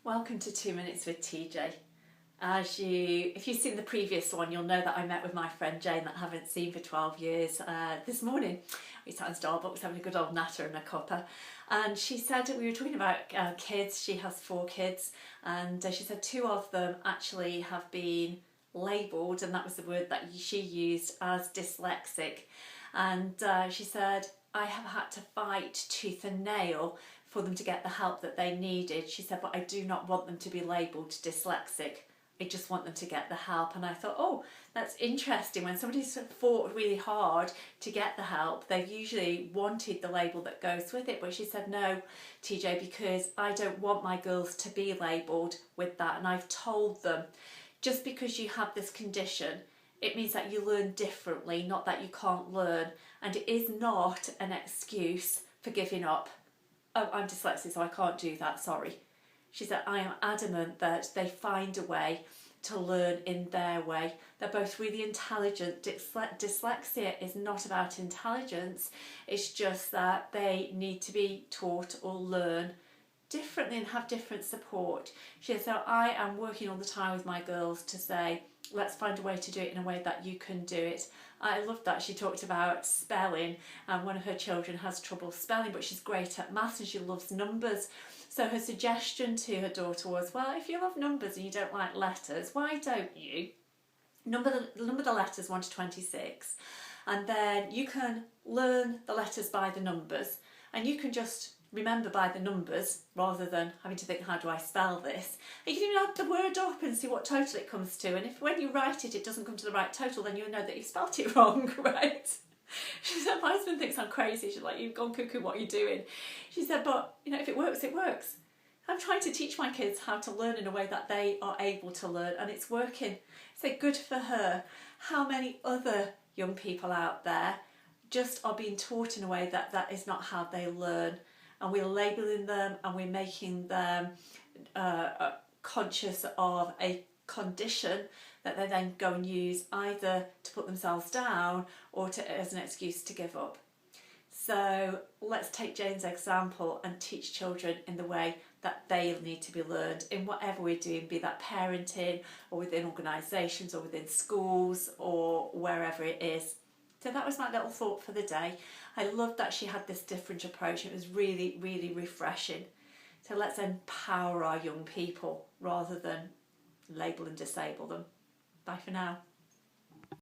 Welcome to 2 Minutes with TeeJay. If you've seen the previous one, you'll know that I met with my friend Jane that I haven't seen for 12 years this morning. We sat in Starbucks having a good old natter and a cuppa, and she said we were talking about kids. She has 4 kids, and she said 2 of them actually have been labelled, and that was the word that she used, as dyslexic. And she said, I have had to fight tooth and nail for them to get the help that they needed. She said, but I do not want them to be labelled dyslexic. I just want them to get the help. And I thought, oh, that's interesting. When somebody's fought really hard to get the help, they've usually wanted the label that goes with it. But she said, no, TeeJay, because I don't want my girls to be labelled with that. And I've told them, just because you have this condition, it means that you learn differently, not that you can't learn. And it is not an excuse for giving up. Oh, I'm dyslexic, so I can't do that, sorry. She said, I am adamant that they find a way to learn in their way. They're both really intelligent. Dyslexia is not about intelligence. It's just that they need to be taught or learn differently and have different support. She said, so I am working all the time with my girls to say, let's find a way to do it in a way that you can do it. I loved that she talked about spelling, and one of her children has trouble spelling, but she's great at maths and she loves numbers. So her suggestion to her daughter was, well, if you love numbers and you don't like letters, why don't you number the letters 1 to 26, and then you can learn the letters by the numbers, and you can just remember by the numbers rather than having to think, how do I spell this? And you can even add the word up and see what total it comes to, and if when you write it, it doesn't come to the right total, then you'll know that you've spelt it wrong, right? She said, my husband thinks I'm crazy. She's like, you've gone cuckoo, what are you doing? She said, but you know, if it works, it works. I'm trying to teach my kids how to learn in a way that they are able to learn, and it's working. So good for her. How many other young people out there just are being taught in a way that that is not how they learn? And we're labelling them, and we're making them conscious of a condition that they then go and use either to put themselves down or as an excuse to give up. So let's take Jane's example and teach children in the way that they need to be learned in whatever we're doing, be that parenting or within organisations or within schools or wherever it is. So that was my little thought for the day. I loved that she had this different approach. It was really, really refreshing. So let's empower our young people rather than label and disable them. Bye for now.